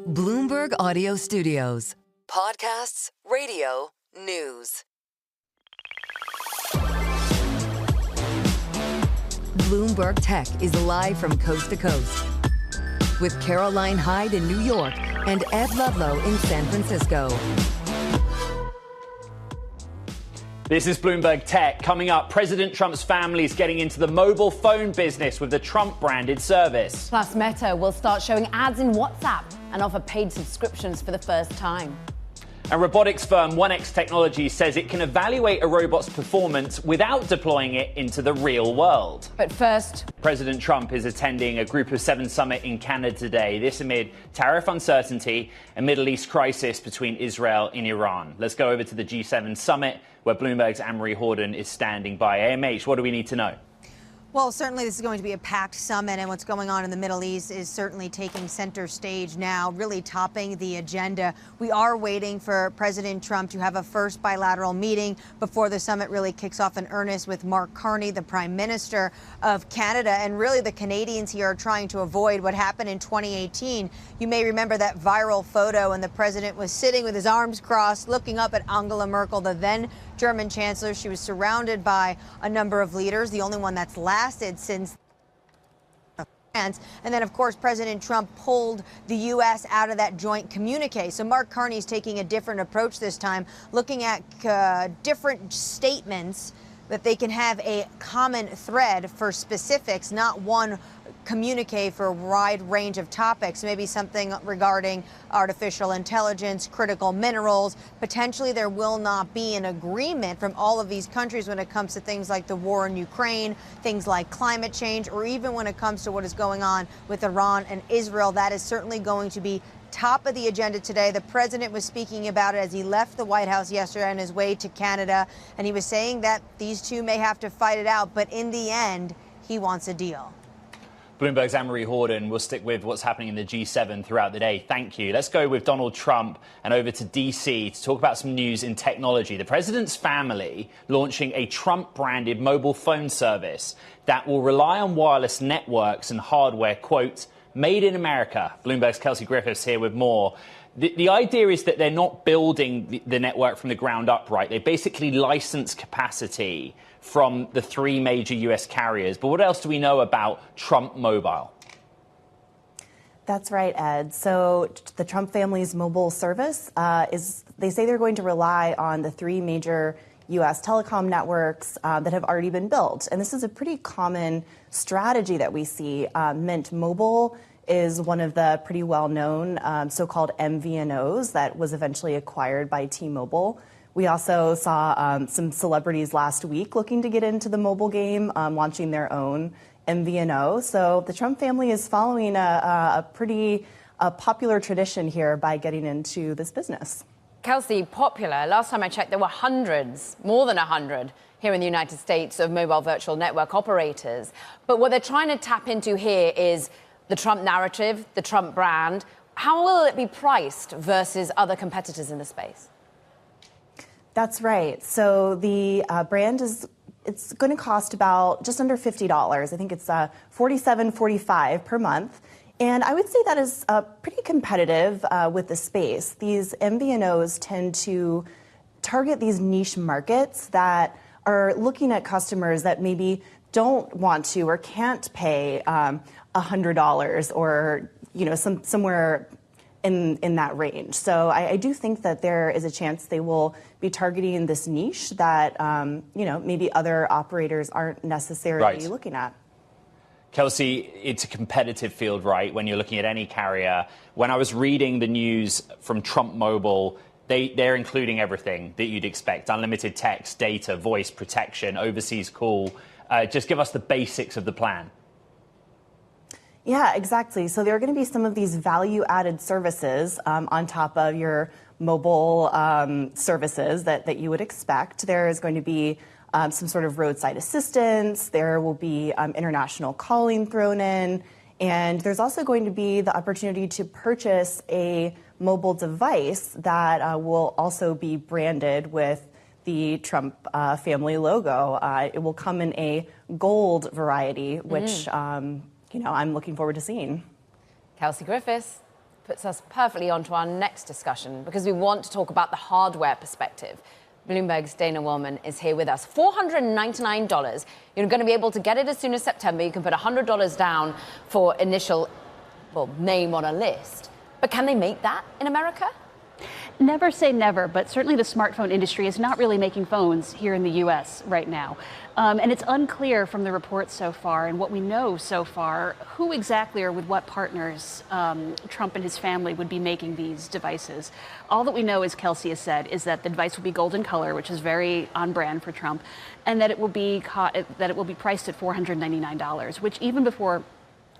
Bloomberg Audio Studios. Podcasts, radio, news. Bloomberg Tech is live from coast to coast with Caroline Hyde in New York and Ed Ludlow in San Francisco. This is Bloomberg Tech. Coming up, President Trump's family is getting into the mobile phone business with the Trump-branded service. Plus, Meta will start showing ads in WhatsApp and offer paid subscriptions for the first time. And robotics firm 1X Technology says it can evaluate a robot's performance without deploying it into the real world. But first, President Trump is attending a Group of Seven summit in Canada today. This amid tariff uncertainty and Middle East crisis between Israel and Iran. Let's go over to the G7 summit, where Bloomberg's Anne-Marie Horden is standing by. AMH, what do we need to know? Well, certainly this is going to be a packed summit, and what's going on in the Middle East is certainly taking center stage now, really topping the agenda. We are waiting for President Trump to have a first bilateral meeting before the summit really kicks off in earnest with Mark Carney, the Prime Minister of Canada. And really the Canadians here are trying to avoid what happened in 2018. You may remember that viral photo, and the president was sitting with his arms crossed, looking up at Angela Merkel, the then German chancellor. She was surrounded by a number of leaders, the only one that's lasted since France. And then, of course, President Trump pulled the U.S. out of that joint communique. So Mark Carney's taking a different approach this time, looking at different statements that they can have a common thread for specifics, not one communique for a wide range of topics. Maybe something regarding artificial intelligence, critical minerals. Potentially there will not be an agreement from all of these countries when it comes to things like the war in Ukraine, things like climate change, or even when it comes to what is going on with Iran and Israel. That is certainly going to be top of the agenda today. The president was speaking about it as he left the White House yesterday on his way to Canada, and he was saying that these two may have to fight it out, but in the end, he wants a deal. Bloomberg's Anne-Marie Horden will stick with what's happening in the G7 throughout the day. Thank you. Let's go with Donald Trump and over to D.C. to talk about some news in technology. The president's family launching a Trump-branded mobile phone service that will rely on wireless networks and hardware, quote, made in America. Bloomberg's Kelsey Griffiths here with more. The idea is that they're not building the network from the ground up, right? They basically license capacity from the three major U.S. carriers. But what else do we know about Trump Mobile? That's right, Ed. So the Trump family's mobile service they say they're going to rely on the three major U.S. telecom networks that have already been built. And this is a pretty common strategy that we see. Mint Mobile is one of the pretty well-known so-called MVNOs that was eventually acquired by T-Mobile. We also saw some celebrities last week looking to get into the mobile game, launching their own MVNO. So the Trump family is following a pretty popular tradition here by getting into this business. Kelsey, popular. Last time I checked, there were hundreds, more than 100, here in the United States of mobile virtual network operators. But what they're trying to tap into here is the Trump narrative, the Trump brand. How will it be priced versus other competitors in the space? That's right. So the brand it's going to cost about just under $50. I think it's $47.45 per month. And I would say that is pretty competitive with the space. These MVNOs tend to target these niche markets that are looking at customers that maybe don't want to or can't pay $100 or somewhere in that range. So I do think that there is a chance they will be targeting this niche that maybe other operators aren't necessarily looking at. Kelsey, it's a competitive field, right, when you're looking at any carrier. When I was reading the news from Trump Mobile, they're including everything that you'd expect: unlimited text, data, voice, protection, overseas call. Just give us the basics of the plan. Yeah, exactly. So there are going to be some of these value-added services on top of your mobile services that you would expect. There is going to be some sort of roadside assistance. There will be international calling thrown in. And there's also going to be the opportunity to purchase a mobile device that will also be branded with the Trump family logo. It will come in a gold variety, which I'm looking forward to seeing. Kelsey Griffiths, puts us perfectly onto our next discussion because we want to talk about the hardware perspective. Bloomberg's Dana Wollman is here with us. $499. You're going to be able to get it as soon as September. You can put $100 down for initial, name on a list. But can they make that in America? Never say never, but certainly the smartphone industry is not really making phones here in the U.S. right now. And it's unclear from the reports so far and what we know so far who exactly or with what partners Trump and his family would be making these devices. All that we know, as Kelsey has said, is that the device will be golden color, which is very on brand for Trump, and that it will be priced at $499, which even before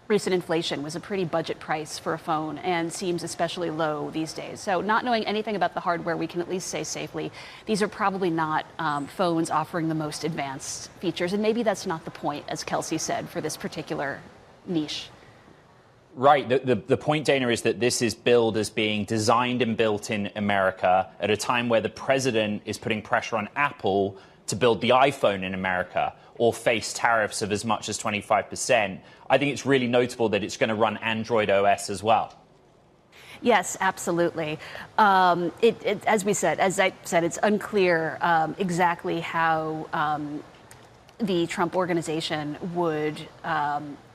recent inflation was a pretty budget price for a phone and seems especially low these days. So not knowing anything about the hardware, we can at least say safely, these are probably not phones offering the most advanced features. And maybe that's not the point, as Kelsey said, for this particular niche. Right. The point, Dana, is that this is billed as being designed and built in America at a time where the president is putting pressure on Apple to build the iPhone in America or face tariffs of as much as 25%. I think it's really notable that it's going to run Android OS as well. Yes, absolutely. As I said, it's unclear exactly how the Trump organization would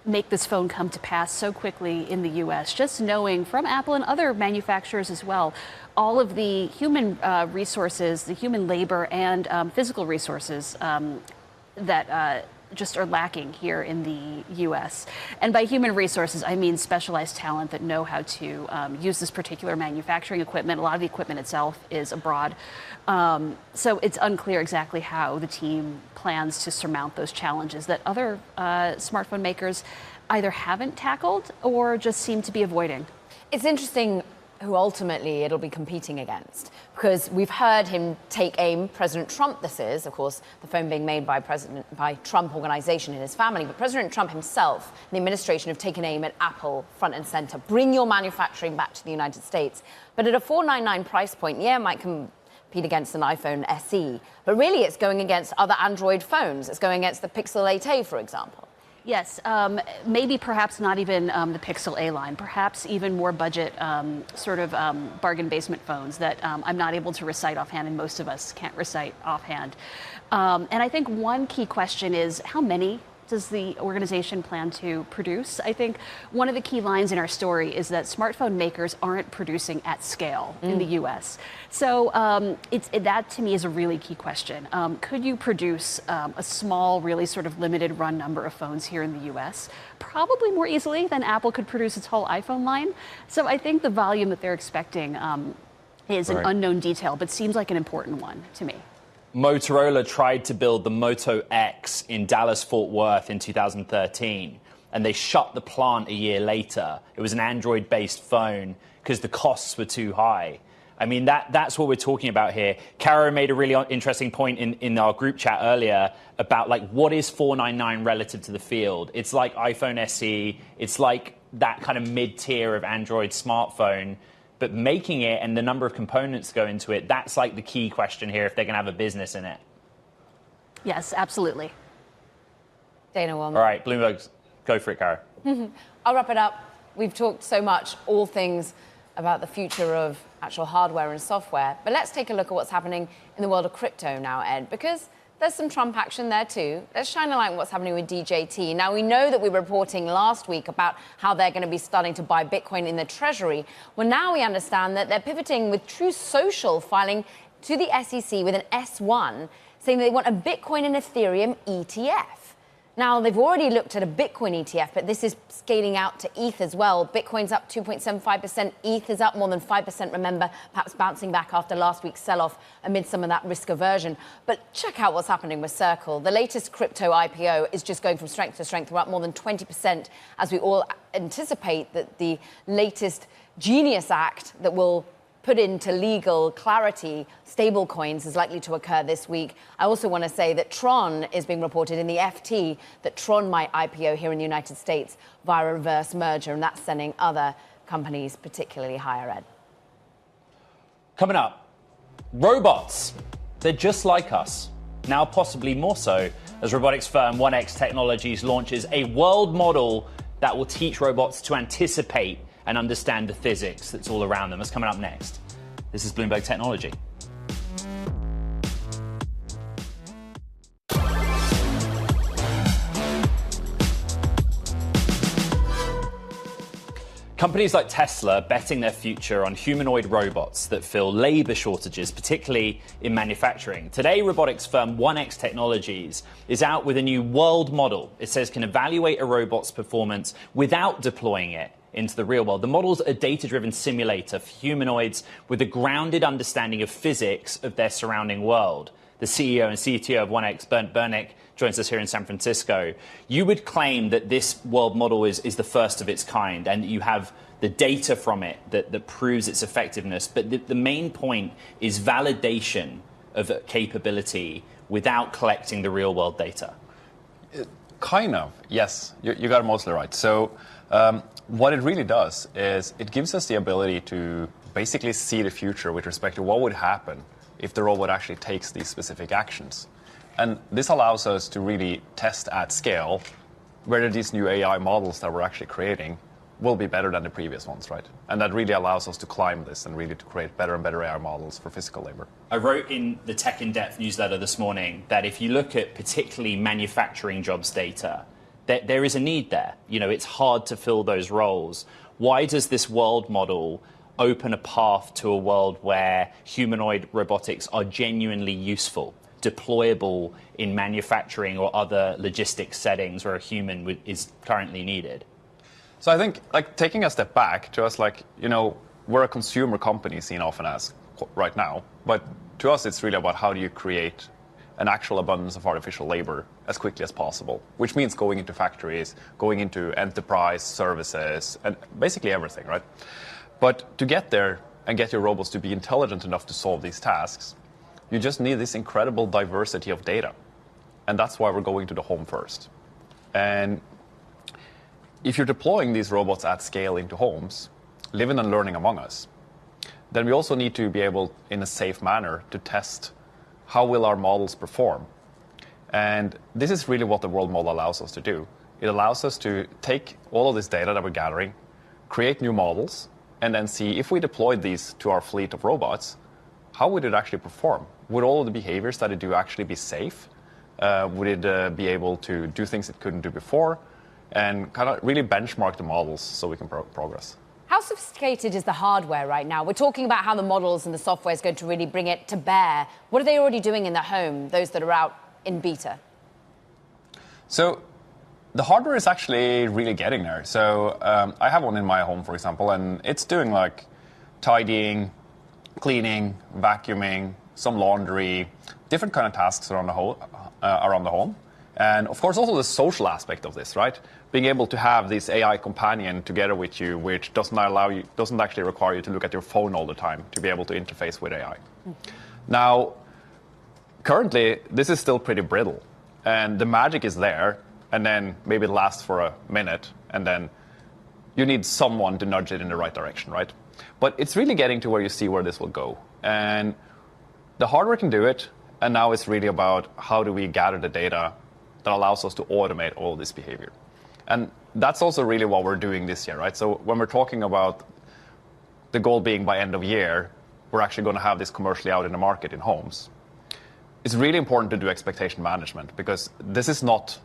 make this phone come to pass so quickly in the U.S. Just knowing from Apple and other manufacturers as well, all of the human resources, the human labor and physical resources that just are lacking here in the U.S. And by human resources, I mean specialized talent that know how to use this particular manufacturing equipment. A lot of the equipment itself is abroad. So it's unclear exactly how the team plans to surmount those challenges that other smartphone makers either haven't tackled or just seem to be avoiding. It's interesting who ultimately it'll be competing against, because we've heard him take aim, President Trump this is, of course, the phone being made by Trump organization and his family, but President Trump himself and the administration have taken aim at Apple front and center. Bring your manufacturing back to the United States. But at a $499 price point, it might compete against an iPhone SE, but really it's going against other Android phones. It's going against the Pixel 8a, for example. Yes, maybe perhaps not even the Pixel A line, perhaps even more budget bargain basement phones that I'm not able to recite offhand, and most of us can't recite offhand. And I think one key question is how many does the organization plan to produce? I think one of the key lines in our story is that smartphone makers aren't producing at scale in the U.S. So that to me is a really key question. Could you produce a small, really sort of limited run number of phones here in the U.S.? Probably more easily than Apple could produce its whole iPhone line. So I think the volume that they're expecting is an unknown detail, but seems like an important one to me. Motorola tried to build the Moto X in Dallas-Fort Worth in 2013, and they shut the plant a year later. It was an Android-based phone because the costs were too high. I mean, that's what we're talking about here. Caro made a really interesting point in our group chat earlier about, like, what is $499 relative to the field? It's like iPhone SE. It's like that kind of mid-tier of Android smartphone. But making it and the number of components go into it, that's like the key question here if they're going to have a business in it. Yes, absolutely. Dana Wollman. All right, Bloomberg, go for it, Caro. I'll wrap it up. We've talked so much, all things about the future of actual hardware and software. But let's take a look at what's happening in the world of crypto now, Ed, because there's some Trump action there too. Let's shine a light on what's happening with DJT. Now, we know that we were reporting last week about how they're going to be starting to buy Bitcoin in the Treasury. Well, now we understand that they're pivoting with True Social filing to the SEC with an S1, saying they want a Bitcoin and Ethereum ETF. Now, they've already looked at a Bitcoin ETF, but this is scaling out to ETH as well. Bitcoin's up 2.75%. ETH is up more than 5%, remember, perhaps bouncing back after last week's sell-off amid some of that risk aversion. But check out what's happening with Circle. The latest crypto IPO is just going from strength to strength. We're up more than 20% as we all anticipate that the latest Genius Act that will put into legal clarity stablecoins is likely to occur this week. I also want to say that Tron is being reported in the FT that Tron might IPO here in the United States via a reverse merger, and that's sending other companies particularly higher, Ed. Coming up, robots. They're just like us. Now possibly more so, as robotics firm 1X Technologies launches a world model that will teach robots to anticipate and understand the physics that's all around them. That's coming up next. This is Bloomberg Technology. Companies like Tesla are betting their future on humanoid robots that fill labor shortages, particularly in manufacturing. Today, robotics firm 1X Technologies is out with a new world model. It says can evaluate a robot's performance without deploying it into the real world. The model's a data-driven simulator for humanoids with a grounded understanding of physics of their surrounding world. The CEO and CTO of 1X, Bernd Bernick, joins us here in San Francisco. You would claim that this world model is the first of its kind and that you have the data from it that proves its effectiveness. But the main point is validation of capability without collecting the real world data. Kind of, yes. You got it mostly right. So what it really does is it gives us the ability to basically see the future with respect to what would happen if the robot actually takes these specific actions. And this allows us to really test at scale whether these new AI models that we're actually creating will be better than the previous ones, right? And that really allows us to climb this and really to create better and better AI models for physical labor. I wrote in the Tech in Depth newsletter this morning that if you look at particularly manufacturing jobs data, there is a need there. You know, it's hard to fill those roles. Why does this world model open a path to a world where humanoid robotics are genuinely useful, deployable in manufacturing or other logistics settings where a human is currently needed? So I think, like, taking a step back to us, like, you know, we're a consumer company seen often as right now, but to us it's really about how do you create an actual abundance of artificial labor as quickly as possible, which means going into factories, going into enterprise services, and basically everything, right? But to get there and get your robots to be intelligent enough to solve these tasks, you just need this incredible diversity of data. And that's why we're going to the home first. And if you're deploying these robots at scale into homes, living and learning among us, then we also need to be able, in a safe manner, to test how will our models perform. And this is really what the world model allows us to do. It allows us to take all of this data that we're gathering, create new models, and then see if we deployed these to our fleet of robots, how would it actually perform? Would all of the behaviors that it do actually be safe? Would it be able to do things it couldn't do before? And kind of really benchmark the models so we can progress. How sophisticated is the hardware right now? We're talking about how the models and the software is going to really bring it to bear. What are they already doing in the home, those that are out in beta? So the hardware is actually really getting there. So I have one in my home, for example, and it's doing like tidying, cleaning, vacuuming, some laundry, different kind of tasks around the home. And of course, also the social aspect of this, right? Being able to have this AI companion together with you, which doesn't actually require you to look at your phone all the time to be able to interface with AI. Now, currently, this is still pretty brittle, and the magic is there, and then maybe it lasts for a minute, and then you need someone to nudge it in the right direction, right? But it's really getting to where you see where this will go. And the hardware can do it, and now it's really about how do we gather the data that allows us to automate all this behavior. And that's also really what we're doing this year, right? So when we're talking about the goal being by end of year, we're actually going to have this commercially out in the market in homes. It's really important to do expectation management because this is not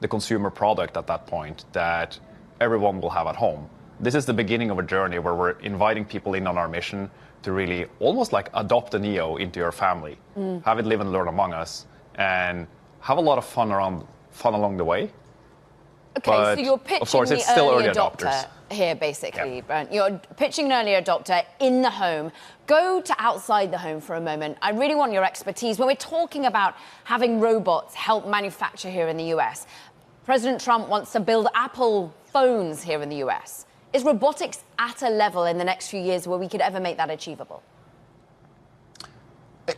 the consumer product at that point that everyone will have at home. This is the beginning of a journey where we're inviting people in on our mission to really almost like adopt a Neo into your family, have it live and learn among us, and have a lot of fun along the way. Okay, but so you're pitching of course, it's the still early early adopter here, basically, Brent. You're pitching an early adopter in the home. Go to outside the home for a moment. I really want your expertise. When we're talking about having robots help manufacture here in the US, President Trump wants to build Apple phones here in the US. Is robotics at a level in the next few years where we could ever make that achievable?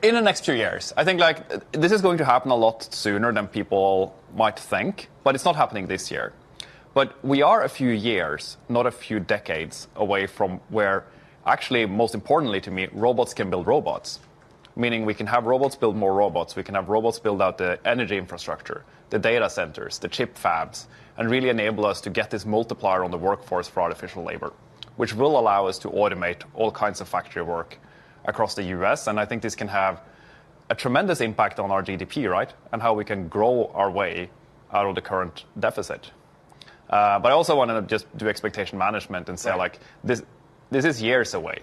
In the next few years. I think like this is going to happen a lot sooner than people might think, but it's not happening this year. But we are a few years, not a few decades away from where, actually, most importantly to me, robots can build robots. Meaning we can have robots build more robots, we can have robots build out the energy infrastructure, the data centers, the chip fabs, and really enable us to get this multiplier on the workforce for artificial labor. which will allow us to automate all kinds of factory work across the US. And I think this can have a tremendous impact on our GDP, right? And how we can grow our way out of the current deficit. But I also want to just do expectation management and say, like, this is years away.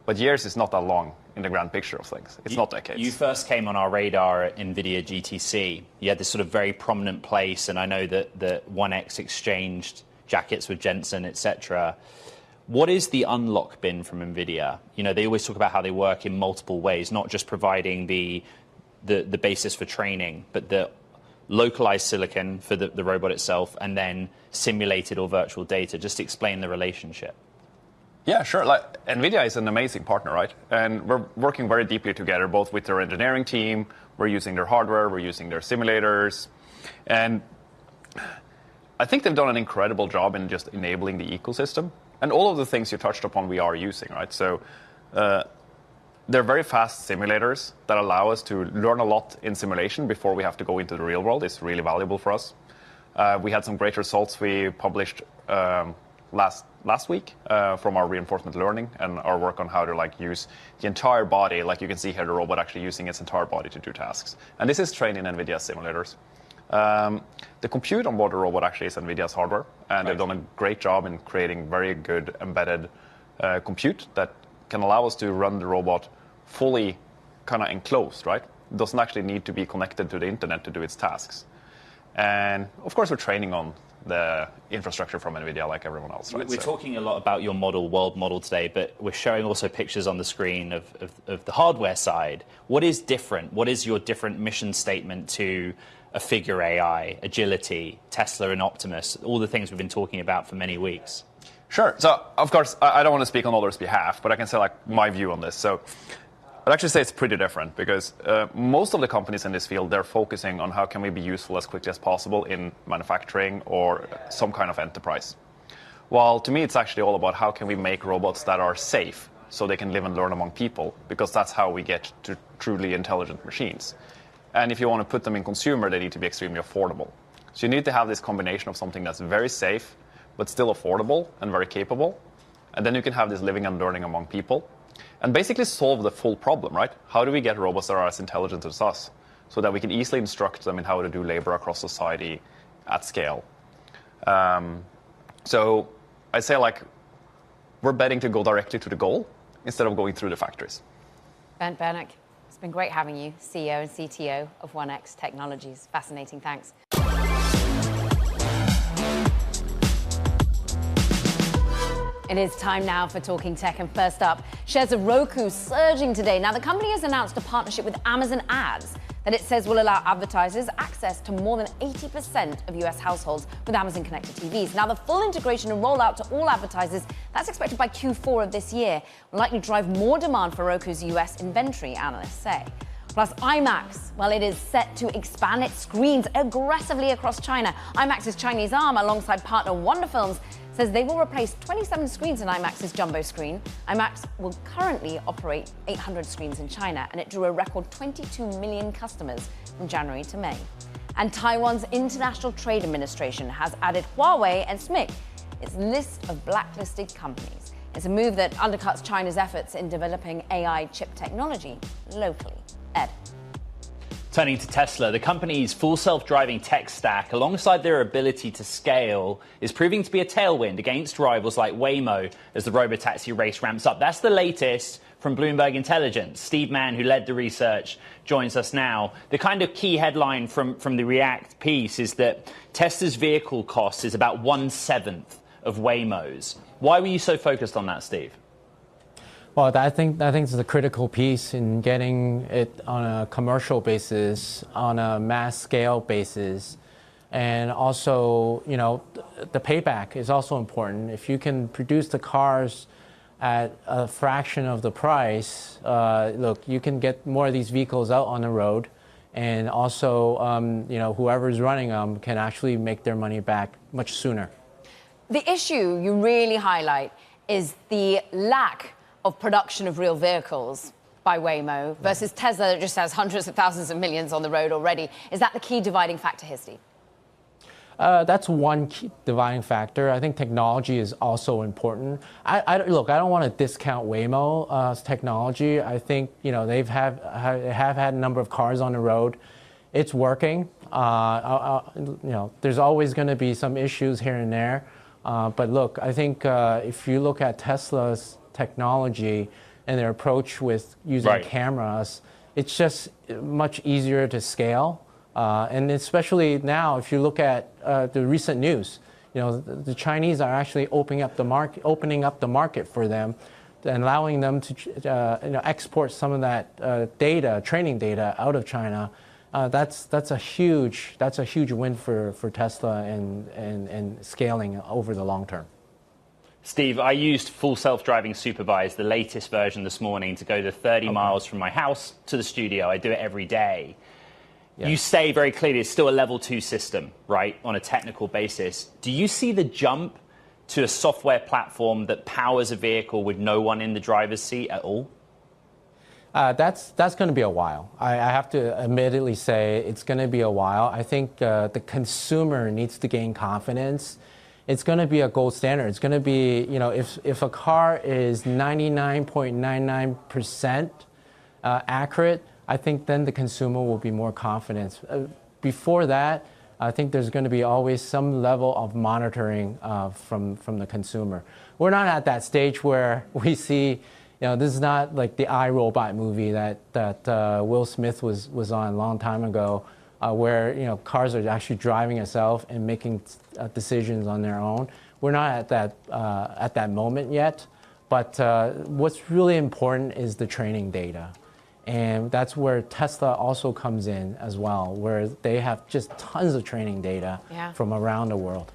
But years is not that long in the grand picture of things. It's not decades. You first came on our radar at NVIDIA GTC. You had this sort of very prominent place, and I know that 1X exchanged jackets with Jensen, etc. What is the unlock been from NVIDIA? You know, they always talk about how they work in multiple ways, not just providing the basis for training, but the localized silicon for the robot itself, and then simulated or virtual data. Just explain the relationship. Yeah, sure. Like, NVIDIA is an amazing partner, right? And we're working very deeply together, both with their engineering team. We're using their hardware. We're using their simulators. And I think they've done an incredible job in just enabling the ecosystem. And all of the things you touched upon, we are using, right? So they're very fast simulators that allow us to learn a lot in simulation before we have to go into the real world. It's really valuable for us. We had some great results we published last week from our reinforcement learning and our work on how to use the entire body. Like you can see here, the robot actually using its entire body to do tasks. And this is trained in NVIDIA simulators. The compute on board the robot actually is NVIDIA's hardware, and they've done a great job in creating very good embedded compute that can allow us to run the robot fully kind of enclosed, right? It doesn't actually need to be connected to the internet to do its tasks. And of course, we're training on the infrastructure from NVIDIA like everyone else, right? We're talking a lot about your world model today, but we're showing also pictures on the screen of the hardware side. What is different? What is your different mission statement to a Figure AI, Agility, Tesla and Optimus, all the things we've been talking about for many weeks? Sure. So, of course, I don't want to speak on others' behalf, but I can say my view on this. So I'd actually say it's pretty different because most of the companies in this field, they're focusing on how can we be useful as quickly as possible in manufacturing or some kind of enterprise. While to me, it's actually all about how can we make robots that are safe so they can live and learn among people, because that's how we get to truly intelligent machines. And if you want to put them in consumer, they need to be extremely affordable. So you need to have this combination of something that's very safe, but still affordable and very capable. And then you can have this living and learning among people and basically solve the full problem, right? How do we get robots that are as intelligent as us so that we can easily instruct them in how to do labor across society at scale? So I say we're betting to go directly to the goal instead of going through the factories. Bernd Bernek, it's been great having you, CEO and CTO of 1X Technologies. Fascinating, thanks. It is time now for Talking Tech, and first up, shares of Roku surging today. Now, the company has announced a partnership with Amazon Ads that it says will allow advertisers access to more than 80% of US households with Amazon connected TVs. Now, the full integration and rollout to all advertisers, that's expected by Q4 of this year, will likely drive more demand for Roku's US inventory, analysts say. Plus, IMAX, well, it is set to expand its screens aggressively across China. IMAX's Chinese arm, alongside partner Wonder Films, says they will replace 27 screens in IMAX's jumbo screen. IMAX will currently operate 800 screens in China, and it drew a record 22 million customers from January to May. And Taiwan's International Trade Administration has added Huawei and SMIC its list of blacklisted companies. It's a move that undercuts China's efforts in developing AI chip technology locally. Ed. Turning to Tesla, the company's full self-driving tech stack, alongside their ability to scale, is proving to be a tailwind against rivals like Waymo as the robotaxi race ramps up. That's the latest from Bloomberg Intelligence. Steve Mann, who led the research, joins us now. The kind of key headline from the React piece is that Tesla's vehicle cost is about 1/7 of Waymo's. Why were you so focused on that, Steve? Well, I think it's a critical piece in getting it on a commercial basis, on a mass scale basis. And also, the payback is also important. If you can produce the cars at a fraction of the price, you can get more of these vehicles out on the road. And also, whoever's running them can actually make their money back much sooner. The issue you really highlight is the lack of production of real vehicles by Waymo versus Tesla that just has hundreds of thousands of millions on the road already. Is that the key dividing factor here, Steve? That's one key dividing factor. I think technology is also important. Look, I don't want to discount Waymo's technology. I think they've have had a number of cars on the road. It's working. There's always going to be some issues here and there. But look, I think if you look at Tesla's technology and their approach with using cameras, it's just much easier to scale. And especially now, if you look at the recent news, the Chinese are actually opening up the market for them, and allowing them to export some of that training data out of China. That's a huge win for Tesla and scaling over the long term. Steve, I used full self-driving supervised, the latest version this morning, to go the 30 miles from my house to the studio. I do it every day. Yeah. You say very clearly it's still a level 2 system, right, on a technical basis. Do you see the jump to a software platform that powers a vehicle with no one in the driver's seat at all? That's going to be a while. I have to admittedly say it's going to be a while. I think the consumer needs to gain confidence. It's going to be a gold standard. It's going to be, if a car is 99.99% accurate, I think then the consumer will be more confident. Before that, I think there's going to be always some level of monitoring from the consumer. We're not at that stage where we see, this is not like the iRobot movie that Will Smith was on a long time ago, where cars are actually driving itself and making decisions on their own. We're not at that moment yet, but what's really important is the training data. And that's where Tesla also comes in as well, where they have just tons of training data from around the world.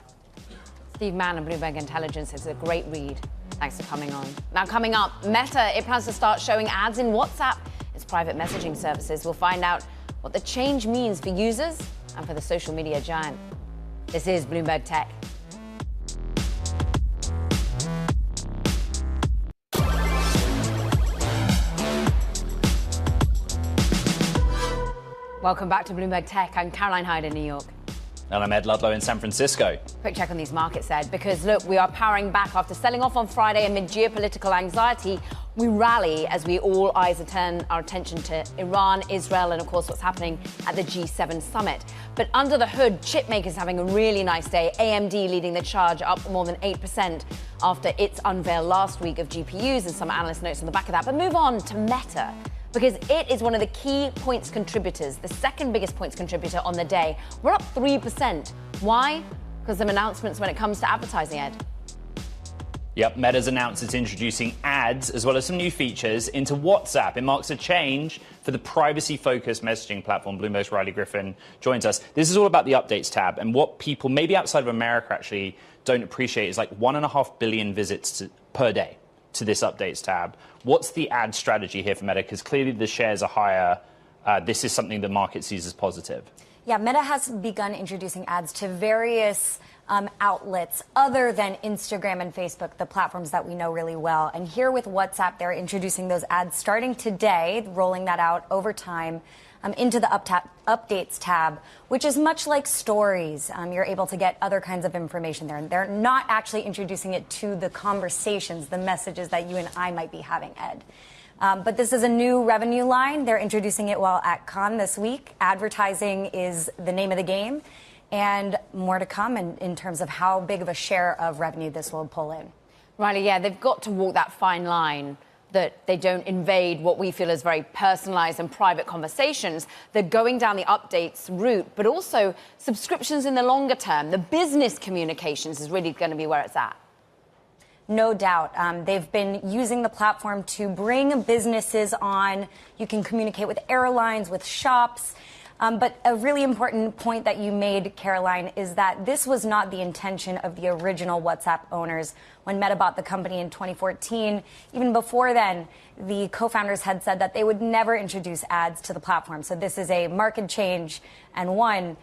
Steve Mann of Bloomberg Intelligence. It's a great read. Thanks for coming on. Now, coming up, Meta, it plans to start showing ads in WhatsApp, its private messaging services. We'll find out what the change means for users and for the social media giant. This is Bloomberg Tech. Welcome back to Bloomberg Tech. I'm Caroline Hyde in New York. And I'm Ed Ludlow in San Francisco. Quick check on these markets, Ed, because look, we are powering back after selling off on Friday amid geopolitical anxiety. We rally as we all eyes turn our attention to Iran, Israel, and of course what's happening at the G7 summit. But under the hood, chip makers having a really nice day. AMD leading the charge, up more than 8% after its unveil last week of GPUs, and some analyst notes on the back of that. But move on to Meta, because it is one of the key points contributors, the second biggest points contributor on the day. We're up 3%. Why? Because of announcements when it comes to advertising, Ed. Yep, Meta's announced it's introducing ads as well as some new features into WhatsApp. It marks a change for the privacy-focused messaging platform. Bloomberg's Riley Griffin joins us. This is all about the Updates tab, and what people, maybe outside of America, actually don't appreciate is like 1.5 billion visits per day to this Updates tab. What's the ad strategy here for Meta? Because clearly the shares are higher. This is something the market sees as positive. Yeah, Meta has begun introducing ads to various outlets other than Instagram and Facebook, the platforms that we know really well. And here with WhatsApp, they're introducing those ads starting today, rolling that out over time into the Updates tab, which is much like Stories. You're able to get other kinds of information there. And they're not actually introducing it to the conversations, the messages that you and I might be having, Ed. But this is a new revenue line. They're introducing it while at Cannes this week. Advertising is the name of the game. And more to come in terms of how big of a share of revenue this will pull in. Riley, yeah, they've got to walk that fine line that they don't invade what we feel is very personalized and private conversations. They're going down the Updates route, but also subscriptions in the longer term. The business communications is really going to be where it's at. No doubt. They've been using the platform to bring businesses on. You can communicate with airlines, with shops. But a really important point that you made, Caroline, is that this was not the intention of the original WhatsApp owners when Meta bought the company in 2014. Even before then, the co-founders had said that they would never introduce ads to the platform. So this is a market change, and one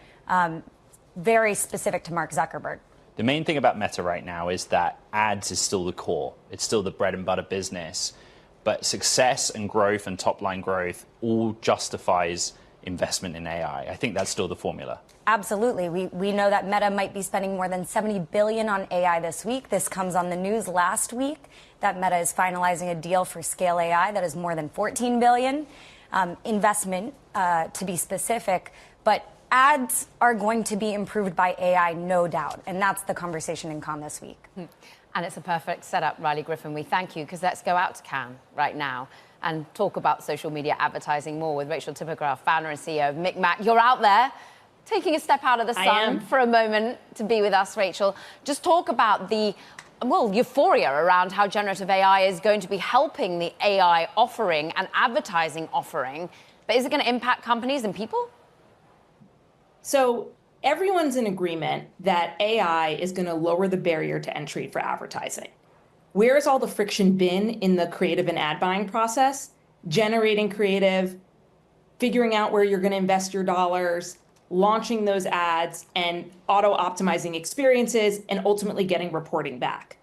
very specific to Mark Zuckerberg. The main thing about Meta right now is that ads is still the core. It's still the bread and butter business. But success and growth and top line growth all justifies investment in AI. I think that's still the formula. Absolutely. We know that Meta might be spending more than $70 billion on AI this week. This comes on the news last week that Meta is finalizing a deal for Scale AI that is more than $14 billion investment, to be specific. But ads are going to be improved by AI, no doubt. And that's the conversation in Cannes this week. And it's a perfect setup, Riley Griffin. We thank you, because let's go out to Cannes right now and talk about social media advertising more with Rachel Tipograph, founder and CEO of Micmac. You're out there taking a step out of the sun for a moment to be with us, Rachel. Just talk about the, well, euphoria around how generative AI is going to be helping the AI offering and advertising offering. But is it going to impact companies and people? So everyone's in agreement that AI is going to lower the barrier to entry for advertising. Where has all the friction been in the creative and ad buying process? Generating creative, figuring out where you're going to invest your dollars, launching those ads, and auto-optimizing experiences, and ultimately getting reporting back.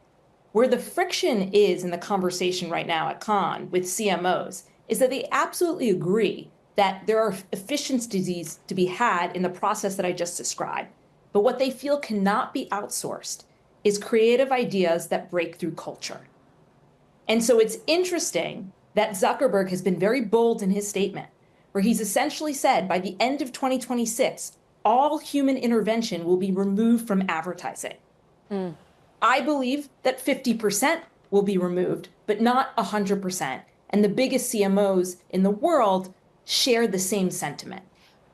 Where the friction is in the conversation right now at Cannes with CMOs is that they absolutely agree that there are efficiencies to be had in the process that I just described. But what they feel cannot be outsourced is creative ideas that break through culture. And so it's interesting that Zuckerberg has been very bold in his statement, where he's essentially said by the end of 2026, all human intervention will be removed from advertising. I believe that 50% will be removed, but not 100%. And the biggest CMOs in the world share the same sentiment.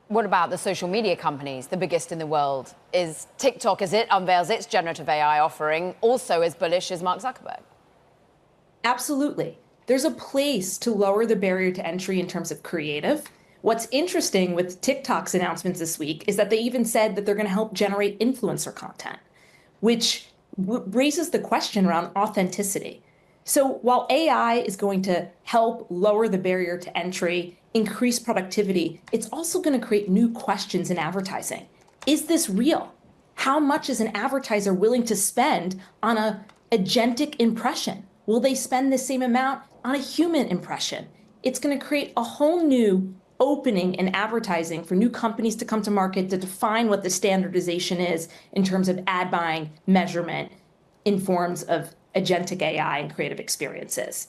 What about the social media companies, the biggest in the world? Is TikTok, as it unveils its generative AI offering, also as bullish as Mark Zuckerberg? Absolutely. There's a place to lower the barrier to entry in terms of creative. What's interesting with TikTok's announcements this week is that they even said that they're going to help generate influencer content, which raises the question around authenticity. So while AI is going to help lower the barrier to entry, increase productivity, it's also going to create new questions in advertising. Is this real? How much is an advertiser willing to spend on an agentic impression? Will they spend the same amount on a human impression? It's going to create a whole new opening in advertising for new companies to come to market to define what the standardization is in terms of ad buying, measurement, in forms of agentic AI and creative experiences.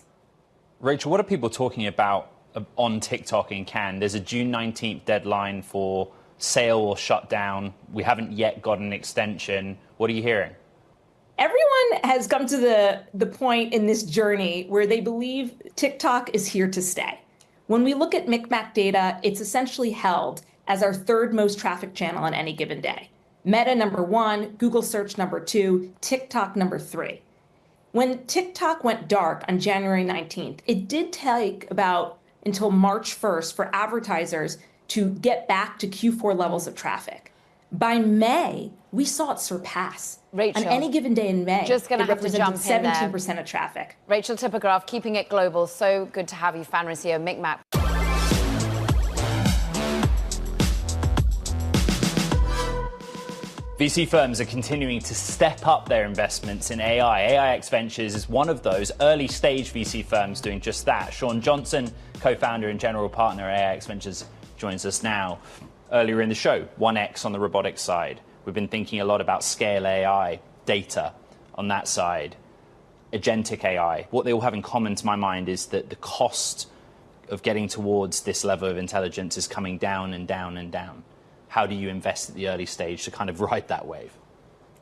Rachel, what are people talking about on TikTok in Cannes? There's a June 19th deadline for sale or shut down. We haven't yet got an extension. What are you hearing? Everyone has come to the point in this journey where they believe TikTok is here to stay. When we look at Micmac data, it's essentially held as our third most trafficked channel on any given day. Meta number 1, Google search number 2, TikTok number 3. When TikTok went dark on January 19th, it did take about until March 1st for advertisers to get back to Q4 levels of traffic. By May, we saw it surpass. Rachel, on any given day in May, just gonna it have to represented jump in there. 17% of traffic. Rachel Tipograph, keeping it global. So good to have you, founder and CEO of Micmac. VC firms are continuing to step up their investments in AI. AIX Ventures is one of those early stage VC firms doing just that. Sean Johnson, co-founder and general partner at AIX Ventures, joins us now. Earlier in the show, 1X on the robotics side. We've been thinking a lot about scale AI, data on that side, agentic AI. What they all have in common to my mind is that the cost of getting towards this level of intelligence is coming down and down and down. How do you invest at the early stage to kind of ride that wave?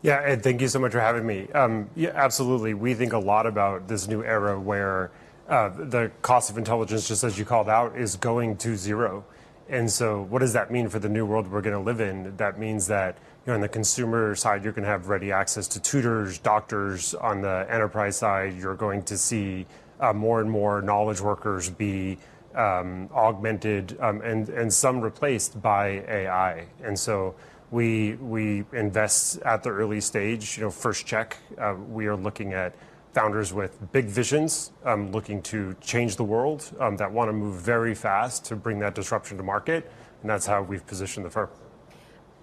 Yeah, Ed, thank you so much for having me. Yeah, absolutely. We think a lot about this new era where the cost of intelligence, just as you called out, is going to zero. And so what does that mean for the new world we're going to live in? That means that on the consumer side, you're going to have ready access to tutors, doctors. On the enterprise side, you're going to see more and more knowledge workers be augmented and some replaced by AI. And so we invest at the early stage. First check, we are looking at founders with big visions, looking to change the world, that want to move very fast to bring that disruption to market. And that's how we've positioned the firm.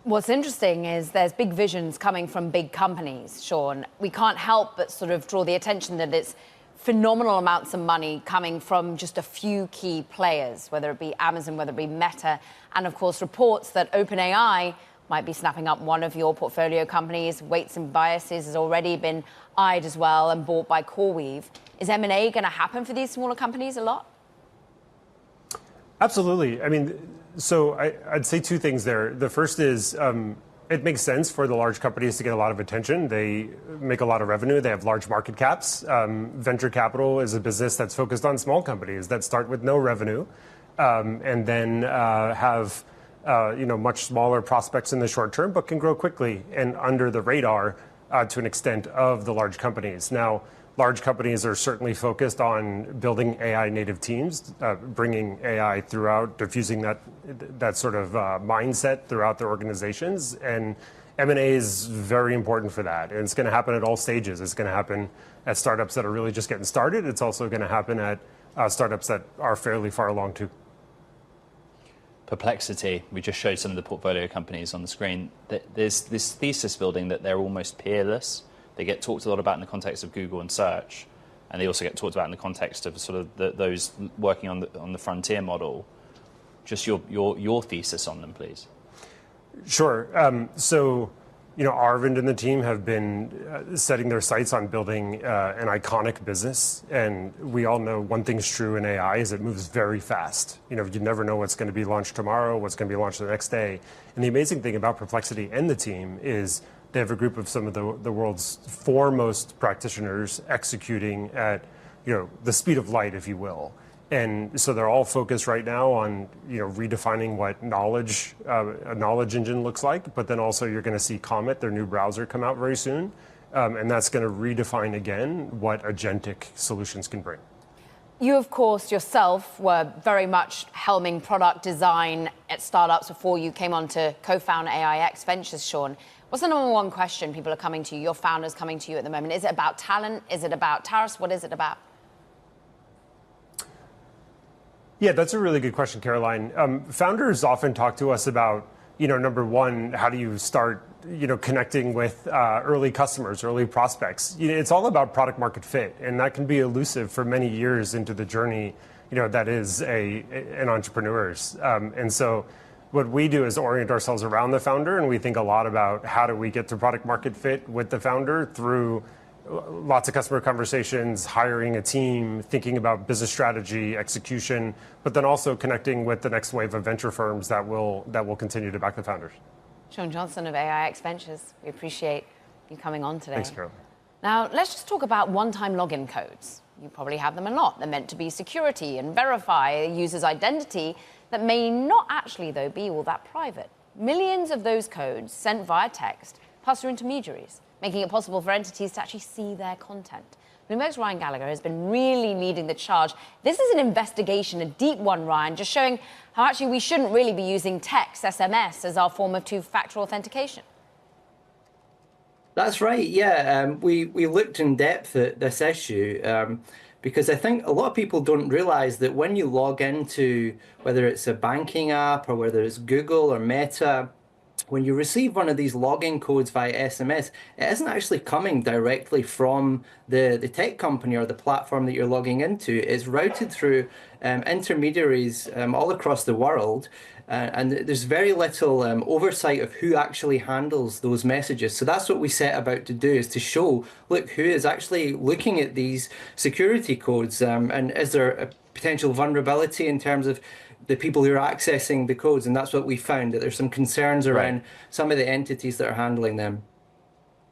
What's interesting is there's big visions coming from big companies, Sean. We can't help but sort of draw the attention that it's phenomenal amounts of money coming from just a few key players, whether it be Amazon, whether it be Meta, and of course reports that OpenAI might be snapping up one of your portfolio companies. Weights and Biases has already been eyed as well and bought by CoreWeave. Is M&A going to happen for these smaller companies a lot? Absolutely. I mean, so I'd say two things there. The first is it makes sense for the large companies to get a lot of attention. They make a lot of revenue. They have large market caps. Venture capital is a business that's focused on small companies that start with no revenue and then have much smaller prospects in the short term, but can grow quickly and under the radar to an extent of the large companies. Now, large companies are certainly focused on building AI native teams, bringing AI throughout, diffusing that sort of mindset throughout their organizations. And M&A is very important for that. And it's going to happen at all stages. It's going to happen at startups that are really just getting started. It's also going to happen at startups that are fairly far along too. Perplexity, we just showed some of the portfolio companies on the screen. There's this thesis building that they're almost peerless. They get talked a lot about in the context of Google and search, and they also get talked about in the context of sort of those working on the frontier model. Just your thesis on them, please. Sure. So, Arvind and the team have been setting their sights on building an iconic business, and we all know one thing's true in AI is it moves very fast. You never know what's going to be launched tomorrow, what's going to be launched the next day. And the amazing thing about Perplexity and the team is they have a group of some of the world's foremost practitioners executing at, the speed of light, if you will. And so they're all focused right now on, redefining what a knowledge engine looks like. But then also you're going to see Comet, their new browser, come out very soon. And that's going to redefine again what agentic solutions can bring. You, of course, yourself were very much helming product design at startups before you came on to co-found AIX Ventures, Sean. What's the number one question people are coming to you, your founders coming to you at the moment? Is it about talent? Is it about tariffs? What is it about? Yeah, that's a really good question, Caroline. Founders often talk to us about, number one, how do you start, connecting with early customers, early prospects? It's all about product market fit, and that can be elusive for many years into the journey, that is an entrepreneur's. And so what we do is orient ourselves around the founder, and we think a lot about how do we get to product market fit with the founder through lots of customer conversations, hiring a team, thinking about business strategy, execution, but then also connecting with the next wave of venture firms that will continue to back the founders. Sean Johnson of AIX Ventures, we appreciate you coming on today. Thanks, Carol. Now, let's just talk about one-time login codes. You probably have them a lot. They're meant to be security and verify a user's identity that may not actually, though, be all that private. Millions of those codes sent via text pass through intermediaries, making it possible for entities to actually see their content. Bloomberg's Ryan Gallagher has been really leading the charge. This is an investigation, a deep one, Ryan, just showing how actually we shouldn't really be using text, SMS, as our form of two-factor authentication. That's right, yeah. We looked in depth at this issue because I think a lot of people don't realize that when you log into, whether it's a banking app or whether it's Google or Meta, when you receive one of these login codes via SMS, it isn't actually coming directly from the tech company or the platform that you're logging into. It's routed through intermediaries all across the world. And there's very little oversight of who actually handles those messages. So that's what we set about to do, is to show, look, who is actually looking at these security codes, and is there a potential vulnerability in terms of the people who are accessing the codes? And that's what we found, that there's some concerns around some of the entities that are handling them.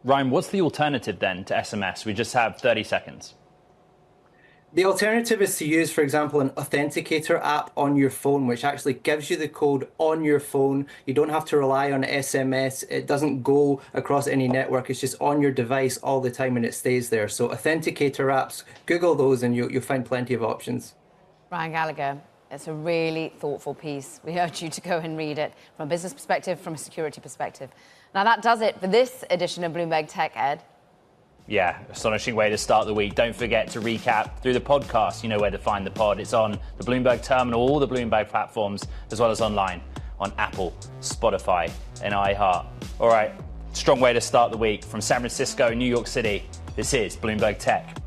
Ryan, what's the alternative then to SMS? We just have 30 seconds. The alternative is to use, for example, an authenticator app on your phone, which actually gives you the code on your phone. You don't have to rely on SMS. It doesn't go across any network. It's just on your device all the time and it stays there. So authenticator apps, Google those and you'll find plenty of options. Ryan Gallagher, it's a really thoughtful piece. We urge you to go and read it from a business perspective, from a security perspective. Now that does it for this edition of Bloomberg Tech, Ed. Yeah, astonishing way to start the week. Don't forget to recap through the podcast. You know where to find the pod. It's on the Bloomberg terminal, all the Bloomberg platforms, as well as online on Apple, Spotify, and iHeart. All right, strong way to start the week. From San Francisco, New York City, this is Bloomberg Tech.